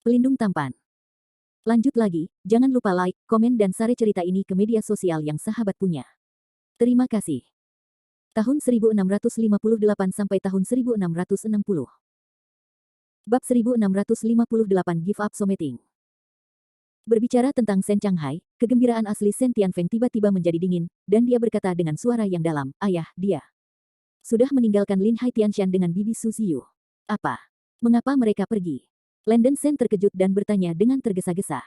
Pelindung tampan. Lanjut lagi, jangan lupa like, komen dan share cerita ini ke media sosial yang sahabat punya. Terima kasih. Tahun 1658 sampai tahun 1660. Bab 1658 Give Up Something. Berbicara tentang Sen Changhai, kegembiraan asli Sen Tianfeng tiba-tiba menjadi dingin, dan dia berkata dengan suara yang dalam, "Ayah, dia sudah meninggalkan Lin Hai Tianshan dengan bibi Su Ziyu." "Apa? Mengapa mereka pergi?" Landen Sen terkejut dan bertanya dengan tergesa-gesa.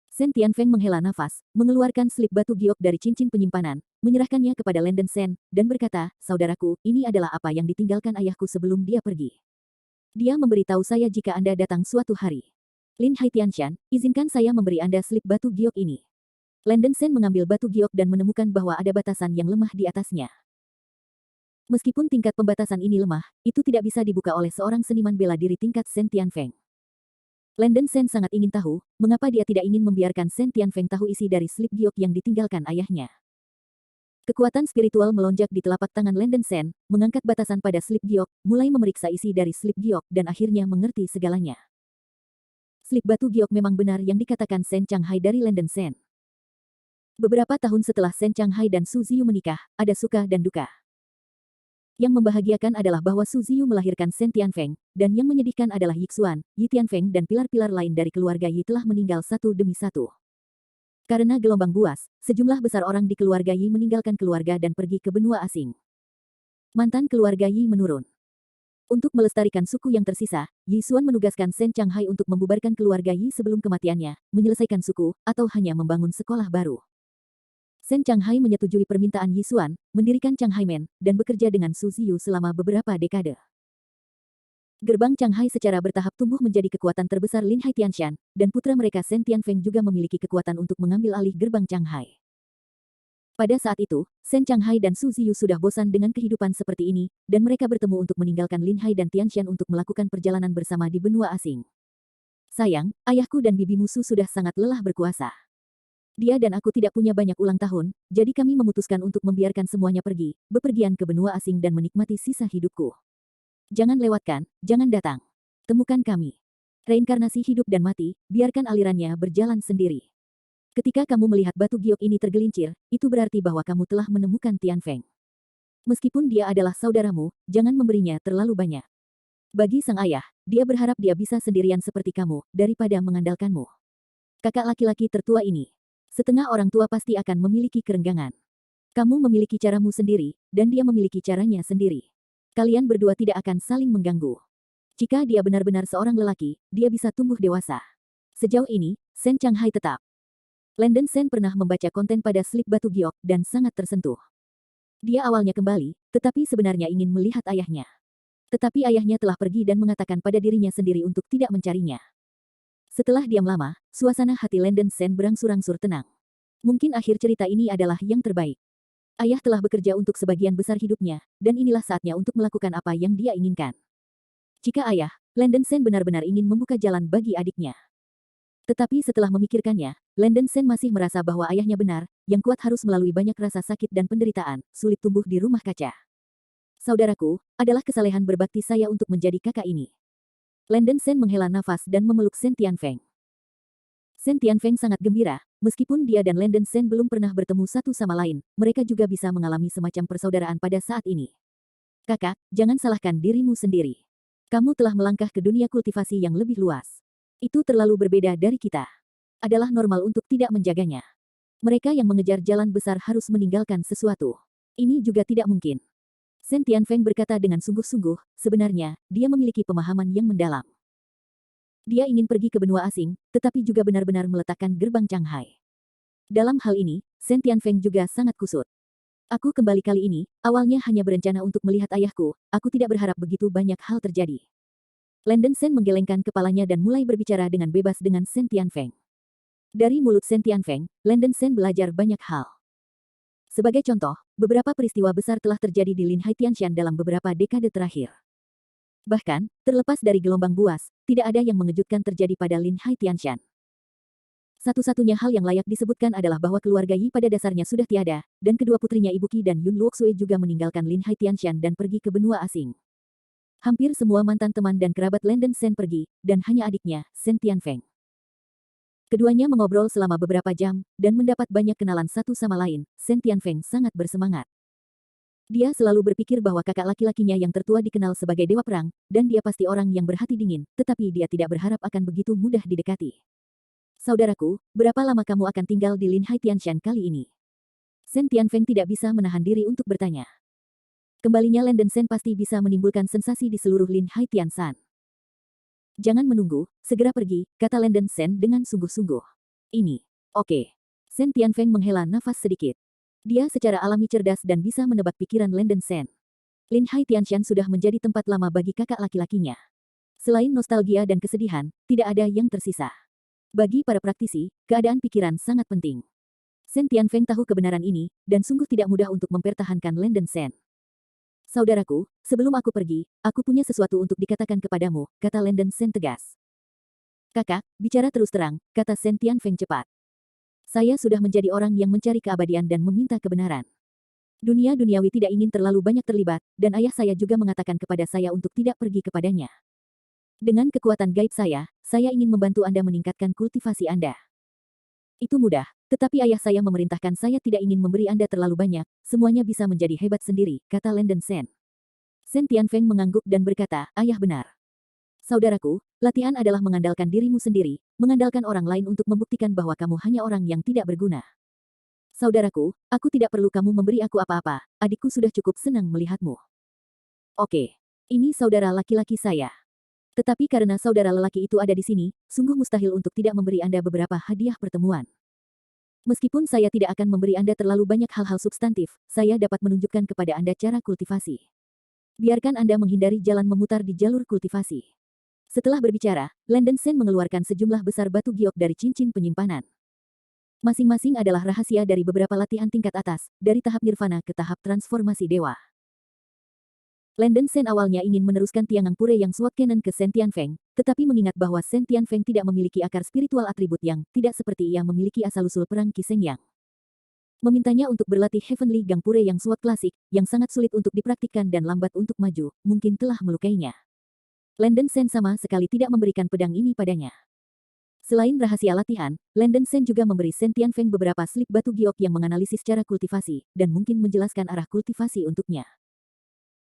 Sen Tianfeng menghela nafas, mengeluarkan slip batu giok dari cincin penyimpanan, menyerahkannya kepada Landen Sen, dan berkata, "Saudaraku, ini adalah apa yang ditinggalkan ayahku sebelum dia pergi. Dia memberitahu saya jika Anda datang suatu hari. Lin Hai Tianshan, izinkan saya memberi Anda slip batu giok ini." Landen Sen mengambil batu giok dan menemukan bahwa ada batasan yang lemah di atasnya. Meskipun tingkat pembatasan ini lemah, itu tidak bisa dibuka oleh seorang seniman bela diri tingkat Sen Tianfeng. Landen Sen sangat ingin tahu, mengapa dia tidak ingin membiarkan Sen Tianfeng tahu isi dari slip giok yang ditinggalkan ayahnya. Kekuatan spiritual melonjak di telapak tangan Landen Sen, mengangkat batasan pada slip giok, mulai memeriksa isi dari slip giok dan akhirnya mengerti segalanya. Slip batu giok memang benar yang dikatakan Sen Changhai dari Landen Sen. Beberapa tahun setelah Sen Changhai dan Su Ziyu menikah, ada suka dan duka. Yang membahagiakan adalah bahwa Su Ziyu melahirkan Sen Tianfeng, dan yang menyedihkan adalah Yixuan, Yi Tianfeng dan pilar-pilar lain dari keluarga Yi telah meninggal satu demi satu. Karena gelombang buas, sejumlah besar orang di keluarga Yi meninggalkan keluarga dan pergi ke benua asing. Mantan keluarga Yi menurun. Untuk melestarikan suku yang tersisa, Yixuan menugaskan Sen Changhai untuk membubarkan keluarga Yi sebelum kematiannya, menyelesaikan suku, atau hanya membangun sekolah baru. Sen Changhai menyetujui permintaan Yixuan, mendirikan Changhaimen, dan bekerja dengan Su Ziyu selama beberapa dekade. Gerbang Changhai secara bertahap tumbuh menjadi kekuatan terbesar Lin Hai Tianshan, dan putra mereka Sen Tianfeng juga memiliki kekuatan untuk mengambil alih gerbang Changhai. Pada saat itu, Sen Changhai dan Su Ziyu sudah bosan dengan kehidupan seperti ini, dan mereka bertemu untuk meninggalkan Lin Hai dan Tianshan untuk melakukan perjalanan bersama di benua asing. "Sayang, ayahku dan bibimu Su sudah sangat lelah berkuasa. Dia dan aku tidak punya banyak ulang tahun, jadi kami memutuskan untuk membiarkan semuanya pergi, bepergian ke benua asing dan menikmati sisa hidupku. Jangan lewatkan, jangan datang. Temukan kami. Reinkarnasi hidup dan mati, biarkan alirannya berjalan sendiri. Ketika kamu melihat batu giok ini tergelincir, itu berarti bahwa kamu telah menemukan Tianfeng. Meskipun dia adalah saudaramu, jangan memberinya terlalu banyak. Bagi sang ayah, dia berharap dia bisa sendirian seperti kamu, daripada mengandalkanmu. Kakak laki-laki tertua ini. Setengah orang tua pasti akan memiliki kerenggangan. Kamu memiliki caramu sendiri, dan dia memiliki caranya sendiri. Kalian berdua tidak akan saling mengganggu. Jika dia benar-benar seorang lelaki, dia bisa tumbuh dewasa." Sejauh ini, Sen Changhai tetap. Landen Sen pernah membaca konten pada slip batu giok dan sangat tersentuh. Dia awalnya kembali, tetapi sebenarnya ingin melihat ayahnya. Tetapi ayahnya telah pergi dan mengatakan pada dirinya sendiri untuk tidak mencarinya. Setelah diam lama, suasana hati Landen Sen berangsur-angsur tenang. Mungkin akhir cerita ini adalah yang terbaik. Ayah telah bekerja untuk sebagian besar hidupnya, dan inilah saatnya untuk melakukan apa yang dia inginkan. Jika ayah, Landen Sen benar-benar ingin membuka jalan bagi adiknya. Tetapi setelah memikirkannya, Landen Sen masih merasa bahwa ayahnya benar, yang kuat harus melalui banyak rasa sakit dan penderitaan, sulit tumbuh di rumah kaca. "Saudaraku, adalah kesalehan berbakti saya untuk menjadi kakak ini." Landen Sen menghela nafas dan memeluk Sen Tianfeng. Sen Tianfeng sangat gembira, meskipun dia dan Landen Sen belum pernah bertemu satu sama lain, mereka juga bisa mengalami semacam persaudaraan pada saat ini. "Kakak, jangan salahkan dirimu sendiri. Kamu telah melangkah ke dunia kultivasi yang lebih luas. Itu terlalu berbeda dari kita. Adalah normal untuk tidak menjaganya. Mereka yang mengejar jalan besar harus meninggalkan sesuatu. Ini juga tidak mungkin." Sen Tianfeng berkata dengan sungguh-sungguh, sebenarnya, dia memiliki pemahaman yang mendalam. Dia ingin pergi ke benua asing, tetapi juga benar-benar meletakkan gerbang Changhai. Dalam hal ini, Sen Tianfeng juga sangat kusut. "Aku kembali kali ini, awalnya hanya berencana untuk melihat ayahku, aku tidak berharap begitu banyak hal terjadi." Landen Sen menggelengkan kepalanya dan mulai berbicara dengan bebas dengan Sen Tianfeng. Dari mulut Sen Tianfeng, Landen Sen belajar banyak hal. Sebagai contoh, beberapa peristiwa besar telah terjadi di Lin Hai Tianshan dalam beberapa dekade terakhir. Bahkan, terlepas dari gelombang buas, tidak ada yang mengejutkan terjadi pada Lin Hai Tianshan. Satu-satunya hal yang layak disebutkan adalah bahwa keluarga Yi pada dasarnya sudah tiada, dan kedua putrinya Ibu Qi dan Yun Luoxue juga meninggalkan Lin Hai Tianshan dan pergi ke benua asing. Hampir semua mantan teman dan kerabat Landen Sen pergi, dan hanya adiknya, Sen Tianfeng. Keduanya mengobrol selama beberapa jam, dan mendapat banyak kenalan satu sama lain. Sen Tianfeng sangat bersemangat. Dia selalu berpikir bahwa kakak laki-lakinya yang tertua dikenal sebagai dewa perang, dan dia pasti orang yang berhati dingin, tetapi dia tidak berharap akan begitu mudah didekati. Saudaraku, berapa lama kamu akan tinggal di Lin Hai Tianshan kali ini? Sen Tianfeng tidak bisa menahan diri untuk bertanya. Kembalinya Landen Sen pasti bisa menimbulkan sensasi di seluruh Lin Hai Tianshan. Jangan menunggu, segera pergi, kata Landen Sen dengan sungguh-sungguh. Ini, oke. Sen Tianfeng menghela nafas sedikit. Dia secara alami cerdas dan bisa menebak pikiran Landen Sen. Lin Hai Tianshan sudah menjadi tempat lama bagi kakak laki-lakinya. Selain nostalgia dan kesedihan, tidak ada yang tersisa. Bagi para praktisi, keadaan pikiran sangat penting. Sen Tianfeng tahu kebenaran ini, dan sungguh tidak mudah untuk mempertahankan Landen Sen. Saudaraku, sebelum aku pergi, aku punya sesuatu untuk dikatakan kepadamu, kata Landen Sen tegas. Kakak, bicara terus terang, kata Sen Tianfeng cepat. Saya sudah menjadi orang yang mencari keabadian dan meminta kebenaran. Dunia duniawi tidak ingin terlalu banyak terlibat, dan ayah saya juga mengatakan kepada saya untuk tidak pergi kepadanya. Dengan kekuatan gaib saya ingin membantu Anda meningkatkan kultivasi Anda. Itu mudah, tetapi ayah saya memerintahkan saya tidak ingin memberi Anda terlalu banyak, semuanya bisa menjadi hebat sendiri, kata Landen Sen. Sen Tianfeng mengangguk dan berkata, ayah benar. Saudaraku, latihan adalah mengandalkan dirimu sendiri, mengandalkan orang lain untuk membuktikan bahwa kamu hanya orang yang tidak berguna. Saudaraku, aku tidak perlu kamu memberi aku apa-apa, adikku sudah cukup senang melihatmu. Oke, ini saudara laki-laki saya. Tetapi karena saudara lelaki itu ada di sini, sungguh mustahil untuk tidak memberi Anda beberapa hadiah pertemuan. Meskipun saya tidak akan memberi Anda terlalu banyak hal-hal substantif, saya dapat menunjukkan kepada Anda cara kultivasi. Biarkan Anda menghindari jalan memutar di jalur kultivasi. Setelah berbicara, Landen Sen mengeluarkan sejumlah besar batu giok dari cincin penyimpanan. Masing-masing adalah rahasia dari beberapa latihan tingkat atas, dari tahap nirvana ke tahap transformasi dewa. Landen Sen awalnya ingin meneruskan Tiangang Pure yang Sword Cannon ke Sen Tianfeng, tetapi mengingat bahwa Sen Tianfeng tidak memiliki akar spiritual atribut yang tidak seperti ia memiliki asal-usul perang Qi Seng Yang. Memintanya untuk berlatih Heavenly Gang Pure yang Sword klasik, yang sangat sulit untuk dipraktikkan dan lambat untuk maju, mungkin telah melukainya. Landen Sen sama sekali tidak memberikan pedang ini padanya. Selain rahasia latihan, Landen Sen juga memberi Sen Tianfeng beberapa slip batu giok yang menganalisis cara kultivasi, dan mungkin menjelaskan arah kultivasi untuknya.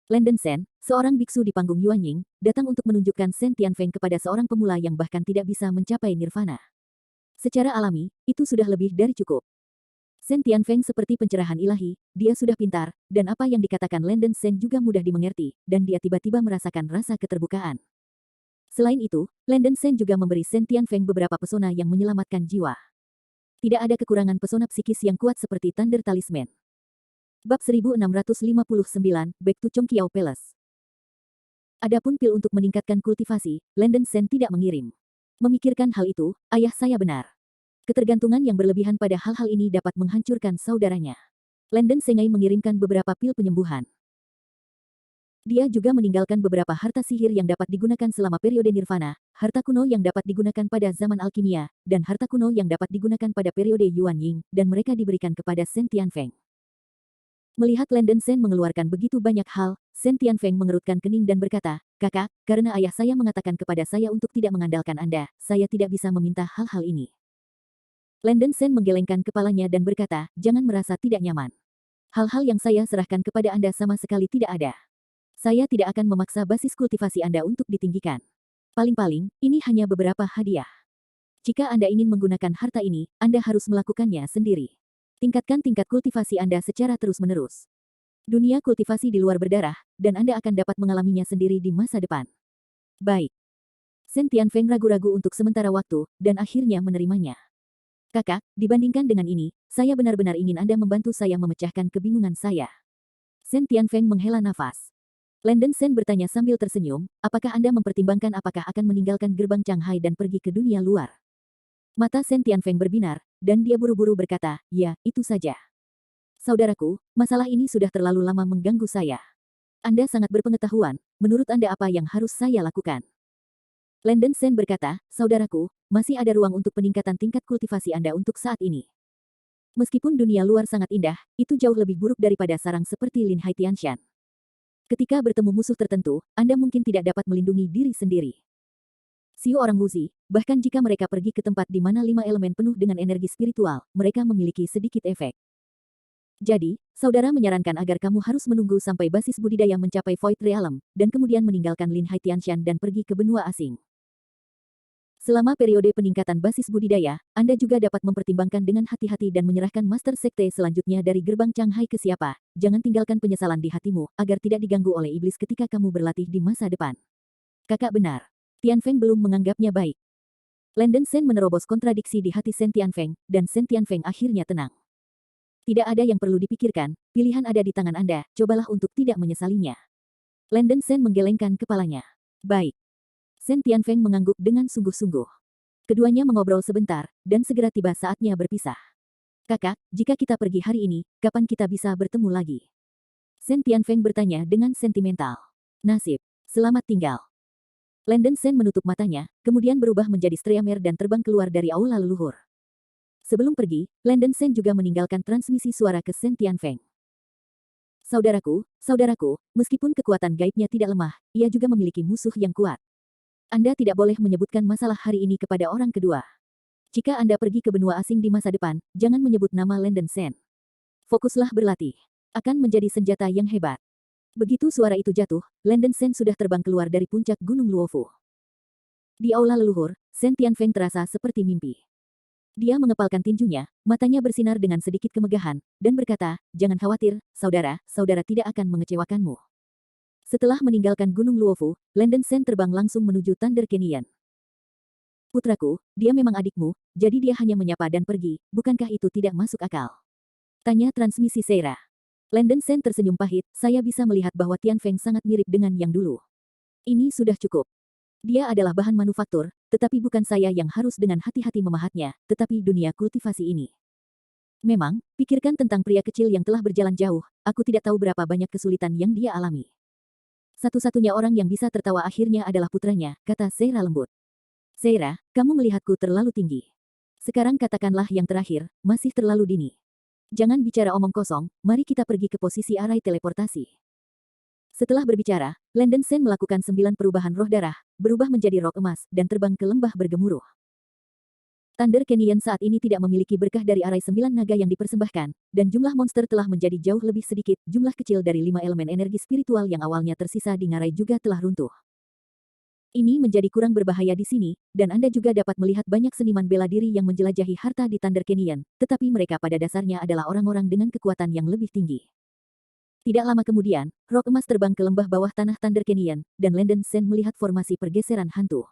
Landen Sen, seorang biksu di panggung Yuanying, datang untuk menunjukkan Sen Tianfeng kepada seorang pemula yang bahkan tidak bisa mencapai nirvana. Secara alami, itu sudah lebih dari cukup. Sen Tianfeng seperti pencerahan ilahi, dia sudah pintar, dan apa yang dikatakan Landen Sen juga mudah dimengerti, dan dia tiba-tiba merasakan rasa keterbukaan. Selain itu, Landen Sen juga memberi Sen Tianfeng beberapa pesona yang menyelamatkan jiwa. Tidak ada kekurangan pesona psikis yang kuat seperti Thunder Talisman. Bab 1659, Back to Chongqiao Palace. Adapun pil untuk meningkatkan kultivasi, Landen Sen tidak mengirim. Memikirkan hal itu, ayah saya benar. Ketergantungan yang berlebihan pada hal-hal ini dapat menghancurkan saudaranya. Landen Sengai mengirimkan beberapa pil penyembuhan. Dia juga meninggalkan beberapa harta sihir yang dapat digunakan selama periode nirvana, harta kuno yang dapat digunakan pada zaman alkimia, dan harta kuno yang dapat digunakan pada periode Yuanying, dan mereka diberikan kepada Sen Tianfeng. Melihat Landen Sen mengeluarkan begitu banyak hal, Sen Tianfeng mengerutkan kening dan berkata, kakak, karena ayah saya mengatakan kepada saya untuk tidak mengandalkan Anda, saya tidak bisa meminta hal-hal ini. Landen Sen menggelengkan kepalanya dan berkata, jangan merasa tidak nyaman. Hal-hal yang saya serahkan kepada Anda sama sekali tidak ada. Saya tidak akan memaksa basis kultivasi Anda untuk ditinggikan. Paling-paling, ini hanya beberapa hadiah. Jika Anda ingin menggunakan harta ini, Anda harus melakukannya sendiri. Tingkatkan tingkat kultivasi Anda secara terus-menerus. Dunia kultivasi di luar berdarah, dan Anda akan dapat mengalaminya sendiri di masa depan. Baik. Sen Tianfeng ragu-ragu untuk sementara waktu, dan akhirnya menerimanya. Kakak, dibandingkan dengan ini, saya benar-benar ingin Anda membantu saya memecahkan kebingungan saya. Sen Tianfeng menghela nafas. Landen Sen bertanya sambil tersenyum, apakah Anda mempertimbangkan apakah akan meninggalkan gerbang Changhai dan pergi ke dunia luar? Mata Sen Tianfeng berbinar, dan dia buru-buru berkata, ya, itu saja. Saudaraku, masalah ini sudah terlalu lama mengganggu saya. Anda sangat berpengetahuan, menurut Anda apa yang harus saya lakukan? Landen Sen berkata, saudaraku, masih ada ruang untuk peningkatan tingkat kultivasi Anda untuk saat ini. Meskipun dunia luar sangat indah, itu jauh lebih buruk daripada sarang seperti Lin Hai Tianshan. Ketika bertemu musuh tertentu, Anda mungkin tidak dapat melindungi diri sendiri. Siu orang Wuzi, bahkan jika mereka pergi ke tempat di mana 5 elemen penuh dengan energi spiritual, mereka memiliki sedikit efek. Jadi, saudara menyarankan agar kamu harus menunggu sampai basis budidaya mencapai Void Realm, dan kemudian meninggalkan Lin Hai Tianshan dan pergi ke benua asing. Selama periode peningkatan basis budidaya, Anda juga dapat mempertimbangkan dengan hati-hati dan menyerahkan Master Sekte selanjutnya dari gerbang Changhai ke siapa. Jangan tinggalkan penyesalan di hatimu, agar tidak diganggu oleh iblis ketika kamu berlatih di masa depan. Kakak benar. Tianfeng belum menganggapnya baik. Landen Sen menerobos kontradiksi di hati Sen Tianfeng, dan Sen Tianfeng akhirnya tenang. Tidak ada yang perlu dipikirkan, pilihan ada di tangan Anda, cobalah untuk tidak menyesalinya. Landen Sen menggelengkan kepalanya. Baik. Sen Tianfeng mengangguk dengan sungguh-sungguh. Keduanya mengobrol sebentar, dan segera tiba saatnya berpisah. Kakak, jika kita pergi hari ini, kapan kita bisa bertemu lagi? Sen Tianfeng bertanya dengan sentimental. Nasib. Selamat tinggal. Landen Sen menutup matanya, kemudian berubah menjadi Streamer dan terbang keluar dari aula leluhur. Sebelum pergi, Landen Sen juga meninggalkan transmisi suara ke Sen Tianfeng. Saudaraku, meskipun kekuatan gaibnya tidak lemah, ia juga memiliki musuh yang kuat. Anda tidak boleh menyebutkan masalah hari ini kepada orang kedua. Jika Anda pergi ke benua asing di masa depan, jangan menyebut nama Landen Sen. Fokuslah berlatih. Akan menjadi senjata yang hebat. Begitu suara itu jatuh, Landen Sen sudah terbang keluar dari puncak Gunung Luofu. Di aula leluhur, Sen Tianfeng terasa seperti mimpi. Dia mengepalkan tinjunya, matanya bersinar dengan sedikit kemegahan, dan berkata, jangan khawatir, saudara tidak akan mengecewakanmu. Setelah meninggalkan Gunung Luofu, Landen Sen terbang langsung menuju Thunder Canyon. Putraku, dia memang adikmu, jadi dia hanya menyapa dan pergi, bukankah itu tidak masuk akal? Tanya transmisi Seira. Landen Sen tersenyum pahit, saya bisa melihat bahwa Tianfeng sangat mirip dengan yang dulu. Ini sudah cukup. Dia adalah bahan manufaktur, tetapi bukan saya yang harus dengan hati-hati memahatnya, tetapi dunia kultivasi ini. Memang, pikirkan tentang pria kecil yang telah berjalan jauh, aku tidak tahu berapa banyak kesulitan yang dia alami. Satu-satunya orang yang bisa tertawa akhirnya adalah putranya, kata Seira lembut. Seira, kamu melihatku terlalu tinggi. Sekarang katakanlah yang terakhir, masih terlalu dini. Jangan bicara omong kosong, mari kita pergi ke posisi arai teleportasi. Setelah berbicara, Landen Sen melakukan 9 perubahan roh darah, berubah menjadi rok emas, dan terbang ke lembah bergemuruh. Thunder Canyon saat ini tidak memiliki berkah dari arai 9 naga yang dipersembahkan, dan jumlah monster telah menjadi jauh lebih sedikit, jumlah kecil dari 5 elemen energi spiritual yang awalnya tersisa di ngarai juga telah runtuh. Ini menjadi kurang berbahaya di sini, dan Anda juga dapat melihat banyak seniman bela diri yang menjelajahi harta di Thunder Canyon, tetapi mereka pada dasarnya adalah orang-orang dengan kekuatan yang lebih tinggi. Tidak lama kemudian, rok emas terbang ke lembah bawah tanah Thunder Canyon, dan Landen Sen melihat formasi pergeseran hantu.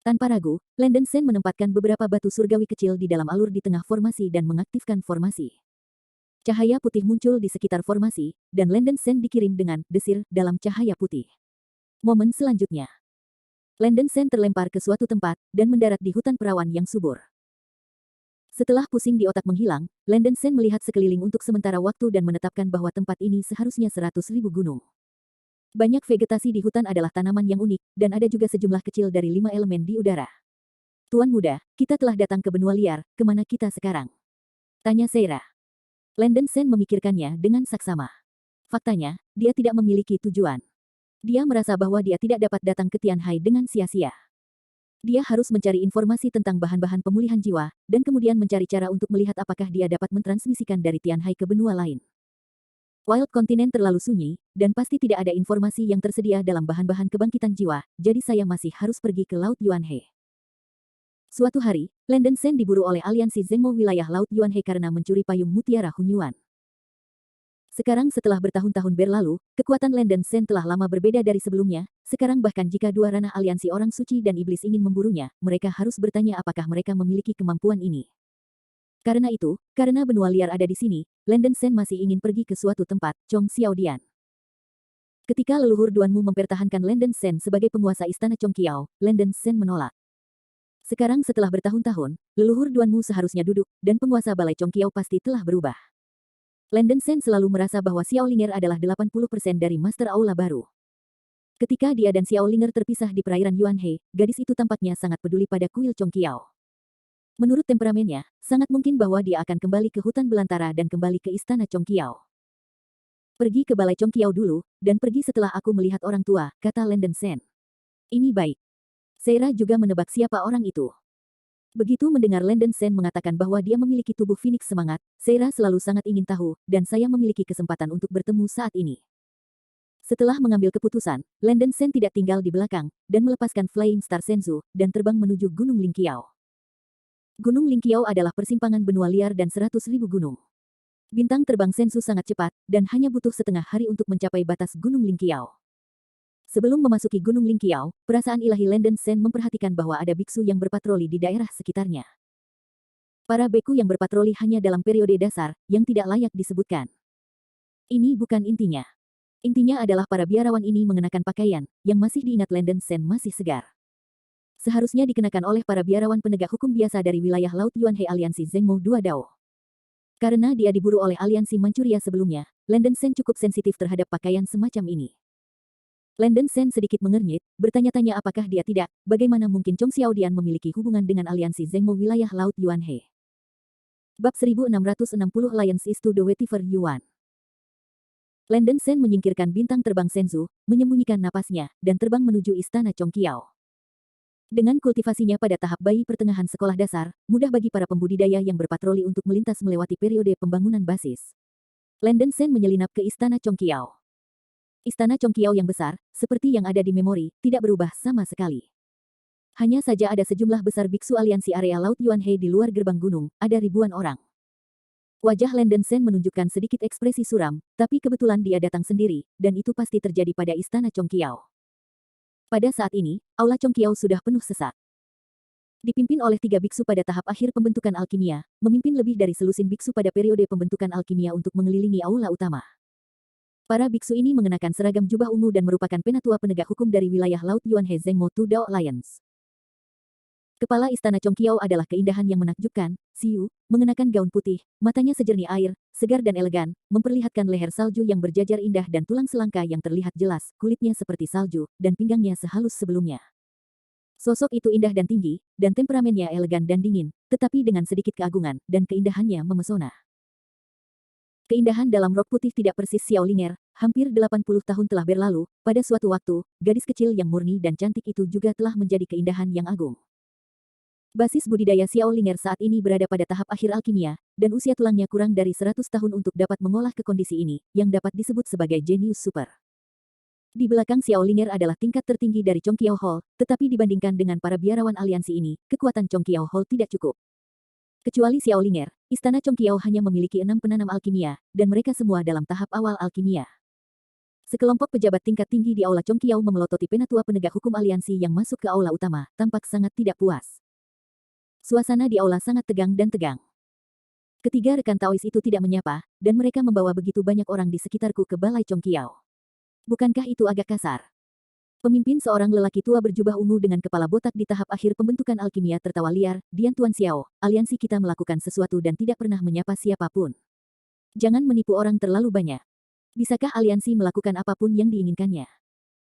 Tanpa ragu, Landen Sen menempatkan beberapa batu surgawi kecil di dalam alur di tengah formasi dan mengaktifkan formasi. Cahaya putih muncul di sekitar formasi, dan Landen Sen dikirim dengan desir dalam cahaya putih. Momen selanjutnya. Landen Sen terlempar ke suatu tempat, dan mendarat di hutan perawan yang subur. Setelah pusing di otak menghilang, Landen Sen melihat sekeliling untuk sementara waktu dan menetapkan bahwa tempat ini seharusnya 100.000 gunung. Banyak vegetasi di hutan adalah tanaman yang unik, dan ada juga sejumlah kecil dari 5 elemen di udara. Tuan muda, kita telah datang ke benua liar, kemana kita sekarang? Tanya Seira. Landen Sen memikirkannya dengan saksama. Faktanya, dia tidak memiliki tujuan. Dia merasa bahwa dia tidak dapat datang ke Tianhai dengan sia-sia. Dia harus mencari informasi tentang bahan-bahan pemulihan jiwa, dan kemudian mencari cara untuk melihat apakah dia dapat mentransmisikan dari Tianhai ke benua lain. Wild Continent terlalu sunyi, dan pasti tidak ada informasi yang tersedia dalam bahan-bahan kebangkitan jiwa, jadi saya masih harus pergi ke Laut Yuanhe. Suatu hari, Landen Sen diburu oleh aliansi Zengmo wilayah Laut Yuanhe karena mencuri payung mutiara Hunyuan. Sekarang setelah bertahun-tahun berlalu, kekuatan Landen Sen telah lama berbeda dari sebelumnya, sekarang bahkan jika dua ranah aliansi orang suci dan iblis ingin memburunya, mereka harus bertanya apakah mereka memiliki kemampuan ini. Karena itu, karena benua liar ada di sini, Landen Sen masih ingin pergi ke suatu tempat, Chong Xiaodian. Ketika leluhur Duanmu mempertahankan Landen Sen sebagai penguasa istana Chongqiao, Landen Sen menolak. Sekarang setelah bertahun-tahun, leluhur Duanmu seharusnya duduk, dan penguasa balai Chongqiao pasti telah berubah. Landen Sen selalu merasa bahwa Xiao Linger adalah 80% dari Master Aula baru. Ketika dia dan Xiao Linger terpisah di perairan Yuanhe, gadis itu tampaknya sangat peduli pada kuil Chongqiao. Menurut temperamennya, sangat mungkin bahwa dia akan kembali ke hutan belantara dan kembali ke istana Chongqiao. Pergi ke Balai Chongqiao dulu, dan pergi setelah aku melihat orang tua, kata Landen Sen. Ini baik. Seira juga menebak siapa orang itu. Begitu mendengar Landen Sen mengatakan bahwa dia memiliki tubuh Phoenix semangat, Seira selalu sangat ingin tahu, dan saya memiliki kesempatan untuk bertemu saat ini. Setelah mengambil keputusan, Landen Sen tidak tinggal di belakang, dan melepaskan Flying Star Senzu, dan terbang menuju Gunung Lingqiao. Gunung Lingqiao adalah persimpangan benua liar dan 100.000 gunung. Bintang terbang Senzu sangat cepat, dan hanya butuh setengah hari untuk mencapai batas Gunung Lingqiao. Sebelum memasuki Gunung Lingqiao, perasaan ilahi Landen Sen memperhatikan bahwa ada biksu yang berpatroli di daerah sekitarnya. Para beku yang berpatroli hanya dalam periode dasar, yang tidak layak disebutkan. Ini bukan intinya. Intinya adalah para biarawan ini mengenakan pakaian, yang masih diingat Landen Sen masih segar. Seharusnya dikenakan oleh para biarawan penegak hukum biasa dari wilayah Laut Yuanhe Aliansi Zhengmo Dua Dao. Karena dia diburu oleh aliansi Manchuria sebelumnya, Landen Sen cukup sensitif terhadap pakaian semacam ini. Landen Sen sedikit mengernyit, bertanya-tanya apakah dia tidak, bagaimana mungkin Chong Xiaodian memiliki hubungan dengan aliansi Zhengmo wilayah Laut Yuanhe. Bab 1660 Lions is to the Wetiver Yuan. Landen Sen menyingkirkan bintang terbang Senzu, menyembunyikan napasnya, dan terbang menuju istana Chongqiao. Dengan kultivasinya pada tahap bayi pertengahan sekolah dasar, mudah bagi para pembudidaya yang berpatroli untuk melintas melewati periode pembangunan basis. Landen Sen menyelinap ke Istana Chongqiao. Istana Chongqiao yang besar, seperti yang ada di memori, tidak berubah sama sekali. Hanya saja ada sejumlah besar biksu aliansi area Laut Yuanhe di luar gerbang gunung, ada ribuan orang. Wajah Landen Sen menunjukkan sedikit ekspresi suram, tapi kebetulan dia datang sendiri, dan itu pasti terjadi pada Istana Chongqiao. Pada saat ini, Aula Chongqiao sudah penuh sesak. Dipimpin oleh 3 biksu pada tahap akhir pembentukan alkimia, memimpin lebih dari selusin biksu pada periode pembentukan alkimia untuk mengelilingi aula utama. Para biksu ini mengenakan seragam jubah ungu dan merupakan penatua penegak hukum dari wilayah Laut Yuanhe Zhengmo Two Dao Alliance. Kepala Istana Chongqiao adalah keindahan yang menakjubkan, Xiu, mengenakan gaun putih, matanya sejernih air, segar dan elegan, memperlihatkan leher salju yang berjajar indah dan tulang selangka yang terlihat jelas, kulitnya seperti salju, dan pinggangnya sehalus sebelumnya. Sosok itu indah dan tinggi, dan temperamennya elegan dan dingin, tetapi dengan sedikit keagungan, dan keindahannya memesona. Keindahan dalam rok putih tidak persis Xiao Linger, hampir 80 tahun telah berlalu, pada suatu waktu, gadis kecil yang murni dan cantik itu juga telah menjadi keindahan yang agung. Basis budidaya Xiao Linger saat ini berada pada tahap akhir alkimia, dan usia tulangnya kurang dari 100 tahun untuk dapat mengolah ke kondisi ini, yang dapat disebut sebagai jenius super. Di belakang Xiao Linger adalah tingkat tertinggi dari Chongqiao Hall, tetapi dibandingkan dengan para biarawan aliansi ini, kekuatan Chongqiao Hall tidak cukup. Kecuali Xiao Linger, Istana Chongqiao hanya memiliki 6 penanam alkimia, dan mereka semua dalam tahap awal alkimia. Sekelompok pejabat tingkat tinggi di aula Chongqiao memelototi penatua penegak hukum aliansi yang masuk ke aula utama, tampak sangat tidak puas. Suasana di aula sangat tegang dan tegang. Ketiga rekan Taois itu tidak menyapa, dan mereka membawa begitu banyak orang di sekitarku ke Balai Chongqiao. Bukankah itu agak kasar? Pemimpin seorang lelaki tua berjubah ungu dengan kepala botak di tahap akhir pembentukan alkimia tertawa liar, Dian Tuan Xiao, aliansi kita melakukan sesuatu dan tidak pernah menyapa siapapun. Jangan menipu orang terlalu banyak. Bisakah aliansi melakukan apapun yang diinginkannya?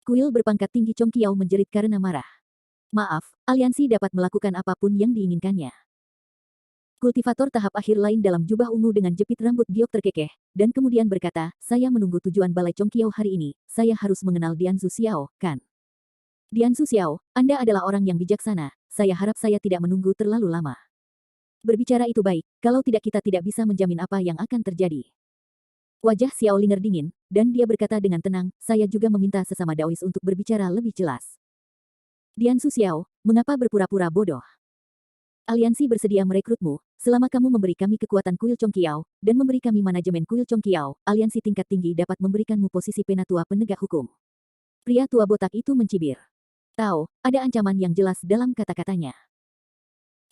Kuil berpangkat tinggi Chongqiao menjerit karena marah. Maaf, aliansi dapat melakukan apapun yang diinginkannya. Kultivator tahap akhir lain dalam jubah ungu dengan jepit rambut giok terkekeh, dan kemudian berkata, saya menunggu tujuan Balai Chongqiao hari ini, saya harus mengenal Dianzu Xiao, kan? Dianzu Xiao, Anda adalah orang yang bijaksana, saya harap saya tidak menunggu terlalu lama. Berbicara itu baik, kalau tidak kita tidak bisa menjamin apa yang akan terjadi. Wajah Xiao Linger dingin, dan dia berkata dengan tenang, saya juga meminta sesama Daois untuk berbicara lebih jelas. Dianzu Xiao, mengapa berpura-pura bodoh? Aliansi bersedia merekrutmu, selama kamu memberi kami kekuatan kuil Chongqiao, dan memberi kami manajemen kuil Chongqiao, aliansi tingkat tinggi dapat memberikanmu posisi penatua penegak hukum. Pria tua botak itu mencibir. Tahu, ada ancaman yang jelas dalam kata-katanya.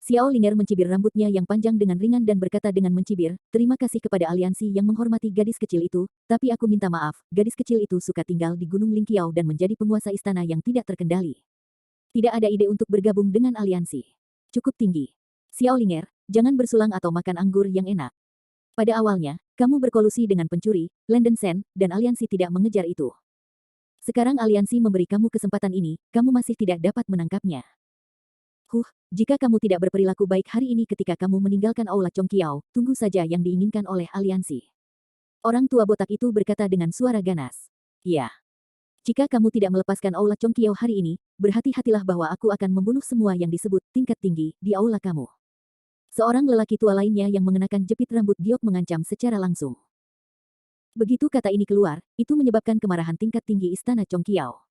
Xiao Linger mencibir rambutnya yang panjang dengan ringan dan berkata dengan mencibir, terima kasih kepada aliansi yang menghormati gadis kecil itu, tapi aku minta maaf, gadis kecil itu suka tinggal di Gunung Lingqiao dan menjadi penguasa istana yang tidak terkendali. Tidak ada ide untuk bergabung dengan aliansi. Cukup tinggi. Xiao Linger, jangan bersulang atau makan anggur yang enak. Pada awalnya, kamu berkolusi dengan pencuri, Landen Sen, dan aliansi tidak mengejar itu. Sekarang aliansi memberi kamu kesempatan ini, kamu masih tidak dapat menangkapnya. Jika kamu tidak berperilaku baik hari ini ketika kamu meninggalkan aula Chongqiao, tunggu saja yang diinginkan oleh aliansi. Orang tua botak itu berkata dengan suara ganas. Ya. Jika kamu tidak melepaskan aula Chongqiao hari ini, berhati-hatilah bahwa aku akan membunuh semua yang disebut tingkat tinggi di aula kamu. Seorang lelaki tua lainnya yang mengenakan jepit rambut giok mengancam secara langsung. Begitu kata ini keluar, itu menyebabkan kemarahan tingkat tinggi istana Chongqiao.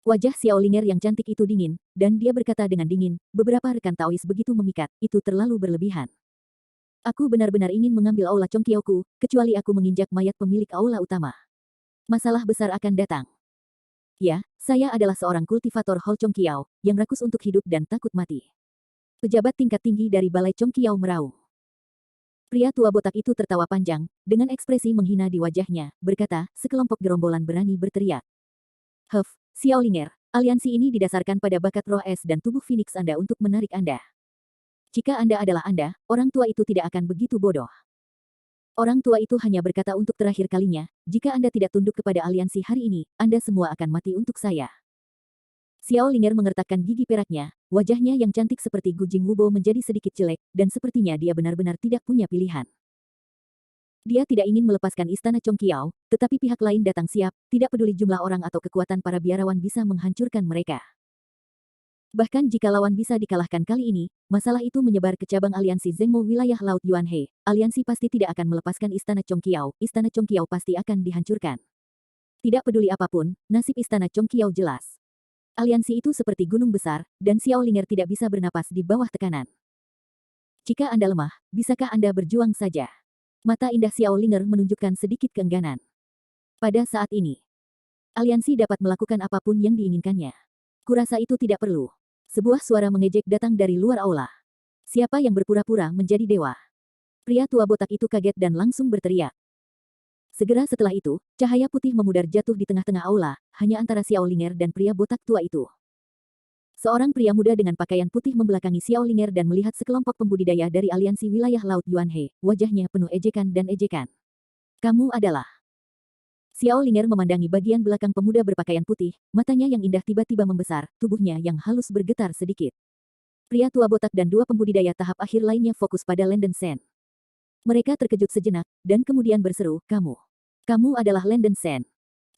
Wajah Xiao Linger yang cantik itu dingin, dan dia berkata dengan dingin, beberapa rekan Taois begitu memikat, itu terlalu berlebihan. Aku benar-benar ingin mengambil aula Chongqiao-ku, kecuali aku menginjak mayat pemilik aula utama. Masalah besar akan datang. Ya, saya adalah seorang kultivator Hall Chongqiao, yang rakus untuk hidup dan takut mati. Pejabat tingkat tinggi dari Balai Chongqiao meraung. Pria tua botak itu tertawa panjang, dengan ekspresi menghina di wajahnya, berkata, sekelompok gerombolan berani berteriak. Huff, Xiao Linger, aliansi ini didasarkan pada bakat roh es dan tubuh Phoenix Anda untuk menarik Anda. Jika Anda adalah Anda, orang tua itu tidak akan begitu bodoh. Orang tua itu hanya berkata untuk terakhir kalinya, jika Anda tidak tunduk kepada aliansi hari ini, Anda semua akan mati untuk saya. Xiao Linger mengertakkan gigi peraknya, wajahnya yang cantik seperti Gu Jingwubo menjadi sedikit jelek, dan sepertinya dia benar-benar tidak punya pilihan. Dia tidak ingin melepaskan istana Chongqiao, tetapi pihak lain datang siap, tidak peduli jumlah orang atau kekuatan para biarawan bisa menghancurkan mereka. Bahkan jika lawan bisa dikalahkan kali ini, masalah itu menyebar ke cabang aliansi Zhengmo wilayah Laut Yuanhe. Aliansi pasti tidak akan melepaskan istana Chongqiao pasti akan dihancurkan. Tidak peduli apapun, nasib istana Chongqiao jelas. Aliansi itu seperti gunung besar, dan Xiao Linger tidak bisa bernapas di bawah tekanan. Jika Anda lemah, bisakah Anda berjuang saja? Mata indah Xiao Linger menunjukkan sedikit keengganan. Pada saat ini, aliansi dapat melakukan apapun yang diinginkannya. Kurasa itu tidak perlu. Sebuah suara mengejek datang dari luar aula. Siapa yang berpura-pura menjadi dewa? Pria tua botak itu kaget dan langsung berteriak. Segera setelah itu, cahaya putih memudar jatuh di tengah-tengah aula, hanya antara Xiao Linger dan pria botak tua itu. Seorang pria muda dengan pakaian putih membelakangi Xiao Linger dan melihat sekelompok pembudidaya dari aliansi wilayah Laut Yuanhe, wajahnya penuh ejekan dan ejekan. Kamu adalah... Xiao Linger memandangi bagian belakang pemuda berpakaian putih, matanya yang indah tiba-tiba membesar, tubuhnya yang halus bergetar sedikit. Pria tua botak dan dua pembudidaya tahap akhir lainnya fokus pada Landen Sen. Mereka terkejut sejenak, dan kemudian berseru, kamu. Kamu adalah Landen Sen.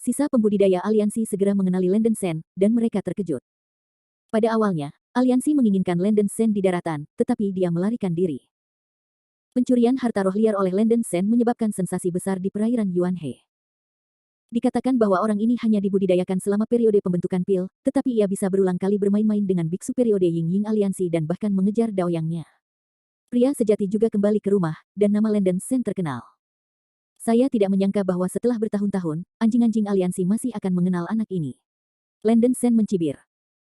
Sisa pembudidaya aliansi segera mengenali Landen Sen, dan mereka terkejut. Pada awalnya, aliansi menginginkan Landen Sen di daratan, tetapi dia melarikan diri. Pencurian harta roh liar oleh Landen Sen menyebabkan sensasi besar di perairan Yuanhe. Dikatakan bahwa orang ini hanya dibudidayakan selama periode pembentukan pil, tetapi ia bisa berulang kali bermain-main dengan biksu periode Ying Ying Aliansi dan bahkan mengejar daoyangnya. Pria sejati juga kembali ke rumah, dan nama Landen Sen terkenal. Saya tidak menyangka bahwa setelah bertahun-tahun, anjing-anjing aliansi masih akan mengenal anak ini. Landen Sen mencibir.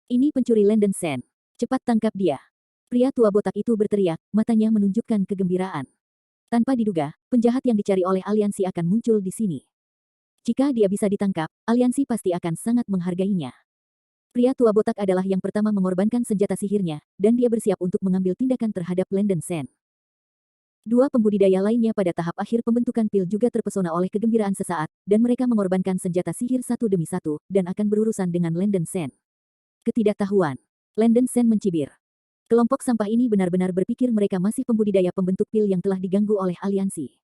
Ini pencuri Landen Sen. Cepat tangkap dia. Pria tua botak itu berteriak, matanya menunjukkan kegembiraan. Tanpa diduga, penjahat yang dicari oleh aliansi akan muncul di sini. Jika dia bisa ditangkap, aliansi pasti akan sangat menghargainya. Pria tua botak adalah yang pertama mengorbankan senjata sihirnya, dan dia bersiap untuk mengambil tindakan terhadap Landen Sen. Dua pembudidaya lainnya pada tahap akhir pembentukan pil juga terpesona oleh kegembiraan sesaat, dan mereka mengorbankan senjata sihir satu demi satu, dan akan berurusan dengan Landen Sen. Ketidaktahuan. Landen Sen mencibir. Kelompok sampah ini benar-benar berpikir mereka masih pembudidaya pembentuk pil yang telah diganggu oleh aliansi.